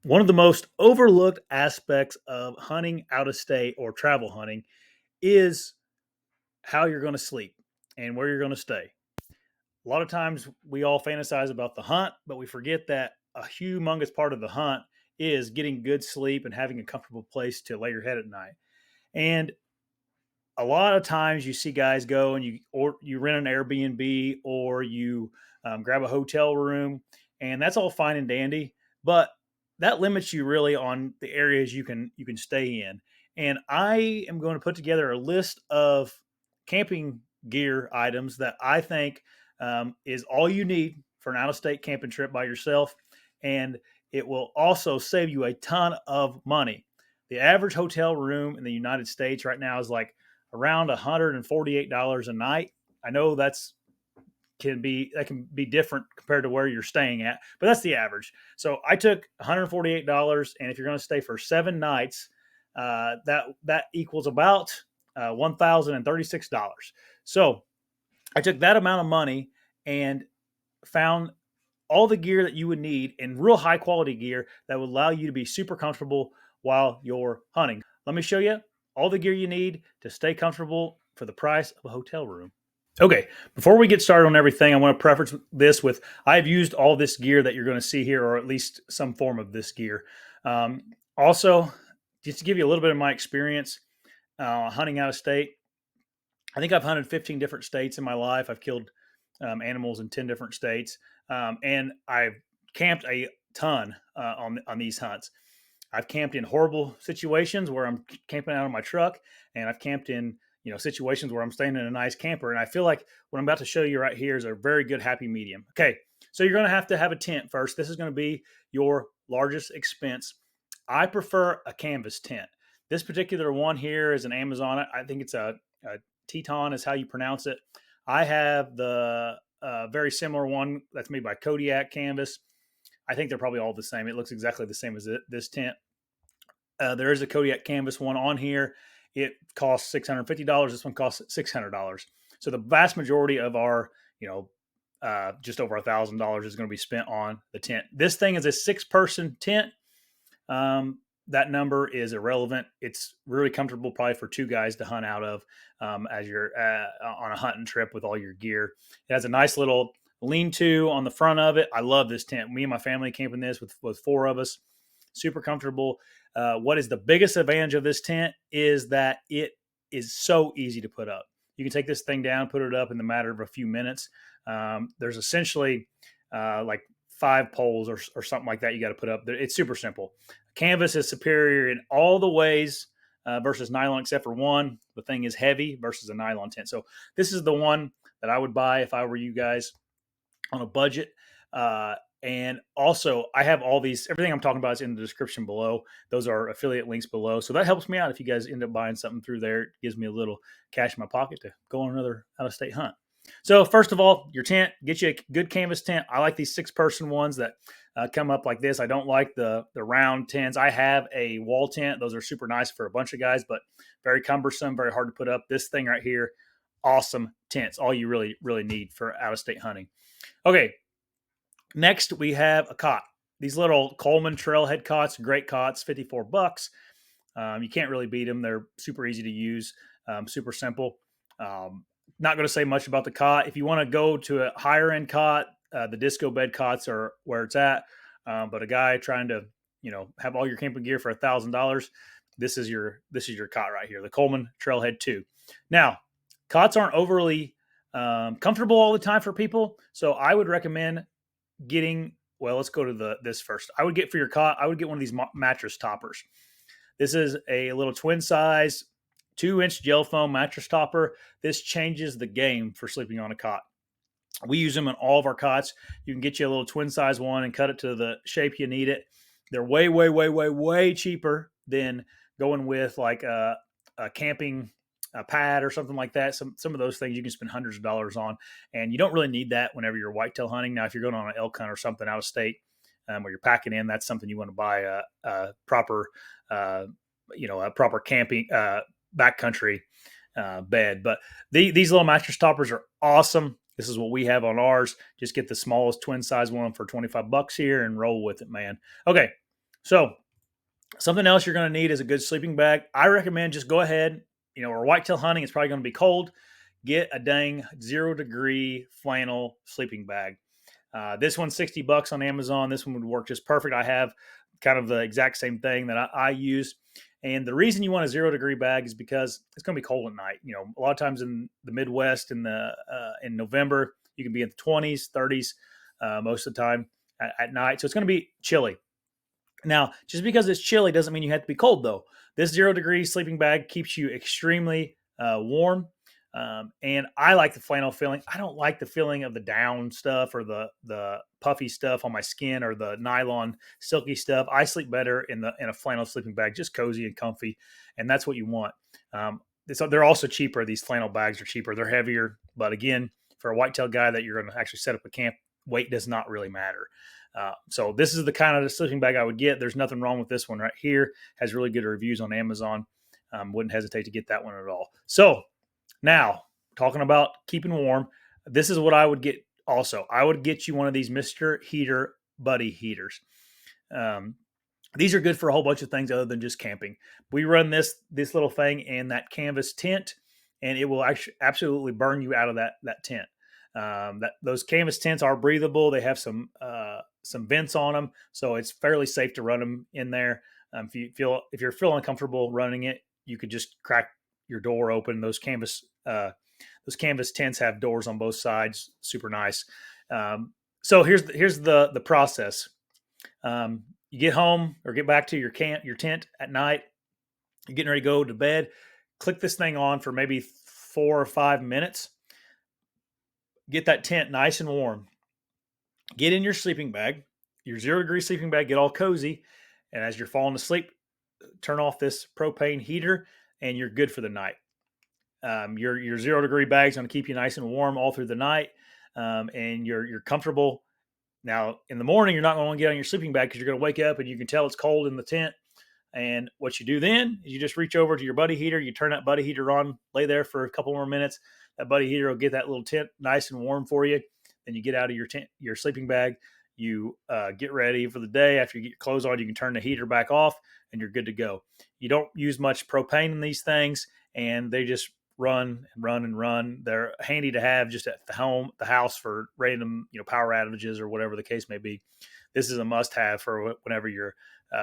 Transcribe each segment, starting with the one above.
One of the most overlooked aspects of hunting out of state or travel hunting is how you're going to sleep and where you're going to stay. A lot of times we all fantasize about the hunt, but we forget that a humongous part of the hunt is getting good sleep and having a comfortable place to lay your head at night. And a lot of times you see guys go and you rent an Airbnb or you grab a hotel room, and that's all fine and dandy, but that limits you really on the areas you can stay in. And I am going to put together a list of camping gear items that I think is all you need for an out of state camping trip by yourself, and it will also save you a ton of money. The average hotel room in the United States right now is like around $148 a night. I know that can be different compared to where you're staying at, but that's the average. So I took $148, and if you're going to stay for 7 nights, that equals about $1,036. So I took that amount of money and found all the gear that you would need and real high quality gear that would allow you to be super comfortable while you're hunting. Let me show you all the gear you need to stay comfortable for the price of a hotel room. Okay, before we get started on everything, I want to preface this with I've used all this gear that you're going to see here, or at least some form of this gear. Um, Also, just to give you a little bit of my experience hunting out of state, I think I've hunted 15 different states in my life. I've killed animals in 10 different states, and I've camped a ton on these hunts. I've camped in horrible situations where I'm camping out of my truck, and I've camped in situations where I'm staying in a nice camper. And I feel like what I'm about to show you right here is a very good happy medium. Okay, so you're going to have a tent first. This is going to be your largest expense. I prefer a canvas tent. This particular one here is an Amazon. I think it's a Teton is how you pronounce it. I have the very similar one that's made by Kodiak Canvas. I think they're probably all the same. It looks exactly the same as this tent. There is a Kodiak Canvas one on here. It costs $650. This one costs $600. So the vast majority of our, just over $1,000 is going to be spent on the tent. This thing is a 6-person tent. That number is irrelevant. It's really comfortable, probably for 2 guys to hunt out of as you're on a hunting trip with all your gear. It has a nice little lean-to on the front of it. I love this tent. Me and my family camping this with 4 of us. Super comfortable. What is the biggest advantage of this tent is that it is so easy to put up. You can take this thing down, put it up in the matter of a few minutes. There's essentially like 5 poles or something like that you got to put up. It's super simple. Canvas is superior in all the ways versus nylon, except for one. The thing is heavy versus a nylon tent. So this is the one that I would buy if I were you guys on a budget. And also, I have all these, everything I'm talking about is in the description below. Those are affiliate links below. So that helps me out if you guys end up buying something through there. It gives me a little cash in my pocket to go on another out of state hunt. So, first of all, your tent, get you a good canvas tent. I like these 6-person ones that come up like this. I don't like the round tents. I have a wall tent. Those are super nice for a bunch of guys, but very cumbersome, very hard to put up. This thing right here, awesome tents. All you really, really need for out of state hunting. Okay, next, we have a cot. These little Coleman Trailhead cots, great cots, $54. You can't really beat them. They're super easy to use, super simple. Not going to say much about the cot. If you want to go to a higher end cot, the disco bed cots are where it's at. But a guy trying to, have all your camping gear for $1,000, this is your cot right here, the Coleman Trailhead 2. Now, cots aren't overly comfortable all the time for people, so I would recommend getting, well, let's go to this first. I would get for your cot, I would get one of these mattress toppers. This is a little twin size 2-inch gel foam mattress topper. This changes the game for sleeping on a cot. We use them in all of our cots. You can get you a little twin size one and cut it to the shape you need it. They're way, way, way, way, way cheaper than going with like a camping pad or something like that. Some of those things you can spend hundreds of dollars on, and you don't really need that whenever you're whitetail hunting. Now, if you're going on an elk hunt or something out of state where you're packing in, that's something you want to buy a proper, a proper camping backcountry bed. But these little mattress toppers are awesome. This is what we have on ours. Just get the smallest twin size one for $25 here and roll with it, man. Okay, So something else you're going to need is a good sleeping bag. I recommend just go ahead, or whitetail hunting, it's probably going to be cold. Get a dang 0 degree flannel sleeping bag. This one's $60 on Amazon. This one would work just perfect. I have kind of the exact same thing that I use. And the reason you want a 0 degree bag is because it's going to be cold at night. A lot of times in the Midwest in November, you can be in the 20s, 30s most of the time at night. So it's going to be chilly. Now, just because it's chilly doesn't mean you have to be cold, though. This 0 degree sleeping bag keeps you extremely warm. And I like the flannel feeling. I don't like the feeling of the down stuff or the puffy stuff on my skin or the nylon silky stuff. I sleep better in a flannel sleeping bag, just cozy and comfy, and that's what you want. So they're also cheaper. These flannel bags are cheaper. They're heavier, but again, for a whitetail guy that you're going to actually set up a camp, weight does not really matter. So this is the kind of sleeping bag I would get. There's nothing wrong with this one right here. Has really good reviews on Amazon. Wouldn't hesitate to get that one at all. So now, talking about keeping warm, this is what I would get also. I would get you one of these Mr. Heater Buddy Heaters. These are good for a whole bunch of things other than just camping. We run this little thing in that canvas tent, and it will actually absolutely burn you out of that tent. Those canvas tents are breathable. They have some vents on them, so it's fairly safe to run them in there. If you're feeling uncomfortable running it, you could just crack your door open. Those canvas tents have doors on both sides. Super nice. So here's the process. You get home or get back to your tent at night. You're getting ready to go to bed. Click this thing on for maybe 4 or 5 minutes. Get that tent nice and warm. Get in your sleeping bag, your 0 degree sleeping bag, get all cozy. And as you're falling asleep, turn off this propane heater and you're good for the night. Your 0 degree bag is going to keep you nice and warm all through the night. And you're comfortable. Now in the morning, you're not going to get on your sleeping bag because you're going to wake up and you can tell it's cold in the tent. And what you do then is you just reach over to your buddy heater. You turn that buddy heater on, lay there for a couple more minutes. That buddy heater will get that little tent nice and warm for you. Then you get out of your sleeping bag. You get ready for the day. After you get your clothes on, you can turn the heater back off and you're good to go. You don't use much propane in these things, and they just run and run and run. They're handy to have just at the house for random power outages or whatever the case may be. This is a must-have for whenever you're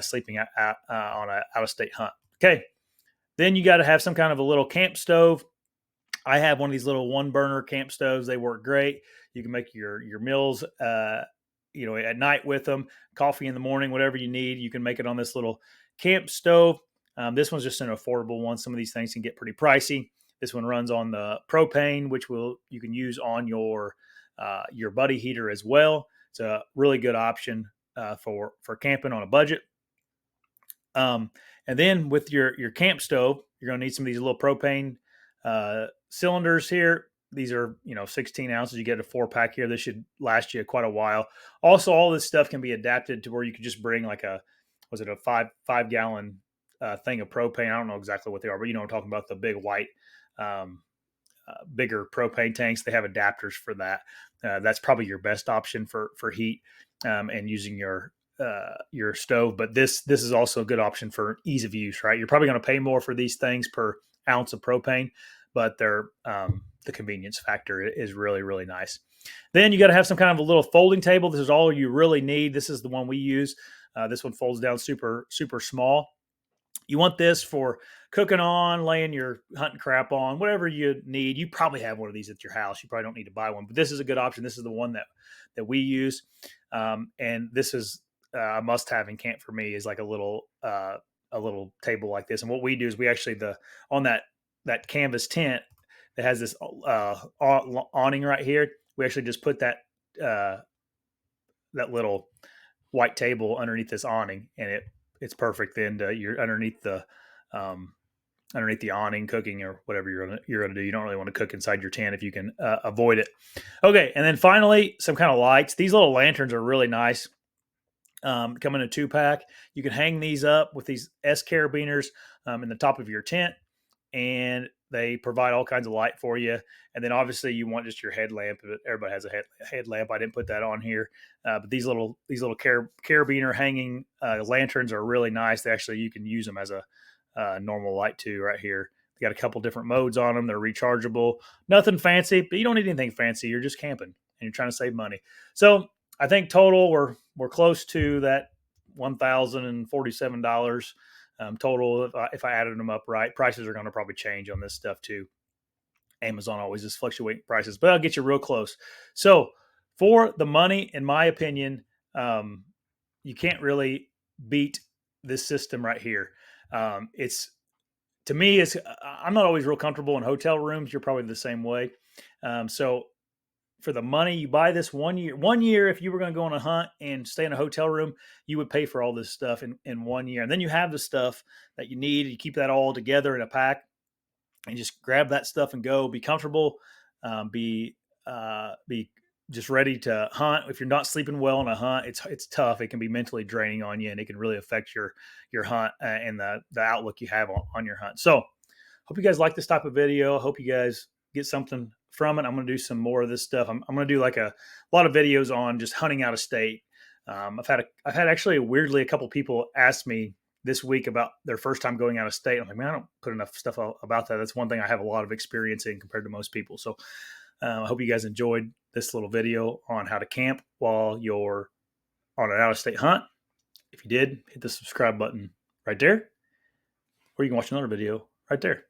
sleeping on an out-of-state hunt. Okay, then you got to have some kind of a little camp stove. I have one of these little one-burner camp stoves. They work great. You can make your meals, at night with them. Coffee in the morning, whatever you need, you can make it on this little camp stove. This one's just an affordable one. Some of these things can get pretty pricey. This one runs on the propane, which you can use on your buddy heater as well. It's a really good option for camping on a budget. And then with your camp stove, you're going to need some of these little propane cylinders here. These are 16 ounces. You get a 4-pack here. This should last you quite a while. Also, all this stuff can be adapted to where you could just bring like a 5-gallon thing of propane. I don't know exactly what they are, but I'm talking about the big white bigger propane tanks. They have adapters for that. That's probably your best option for heat and using your stove. But this is also a good option for ease of use, right? You're probably going to pay more for these things per ounce of propane, but they're the convenience factor is really, really nice. Then you got to have some kind of a little folding table. This is all you really need. This is the one we use. This one folds down super, super small. You want this for cooking on, laying your hunting crap on, whatever you need. You probably have one of these at your house. You probably don't need to buy one, but this is a good option. This is the one that we use. And this is a must-have in camp for me, is like a little table like this. And what we do is we actually on that canvas tent that has this awning right here, we actually just put that little white table underneath this awning, and it's perfect. Then you're underneath the awning cooking or whatever you're gonna do. You don't really want to cook inside your tent if you can avoid it. Okay, and then finally, some kind of lights. These little lanterns are really nice. Come in a 2-pack. You can hang these up with these S carabiners in the top of your tent. and they provide all kinds of light for you. And then obviously you want just your headlamp. Everybody has a headlamp. I didn't put that on here, but these little carabiner hanging lanterns are really nice. They actually, you can use them as a normal light too. Right here, they got a couple different modes on them. They're rechargeable. Nothing fancy, but you don't need anything fancy. You're just camping and you're trying to save money. So I think total we're close to that $1,047 total. If I added them up right, prices are going to probably change on this stuff too. Amazon always just fluctuating prices, but I'll get you real close. So for the money, in my opinion, you can't really beat this system right here. It's to me, it's I'm not always real comfortable in hotel rooms. You're probably the same way. So for the money, you buy this 1 year. 1 year, if you were going to go on a hunt and stay in a hotel room, you would pay for all this stuff in 1 year. And then you have the stuff that you need. You keep that all together in a pack and just grab that stuff and go. Be comfortable. Be just ready to hunt. If you're not sleeping well on a hunt, it's tough. It can be mentally draining on you, and it can really affect your hunt and the outlook you have on your hunt. So, hope you guys like this type of video. I hope you guys get something from it. I'm going to do some more of this stuff. I'm going to do like a lot of videos on just hunting out of state. I've had actually weirdly a couple people ask me this week about their first time going out of state. I'm like, man, I don't put enough stuff about that. That's one thing I have a lot of experience in compared to most people. So I hope you guys enjoyed this little video on how to camp while you're on an out of state hunt. If you did, hit the subscribe button right there, or you can watch another video right there.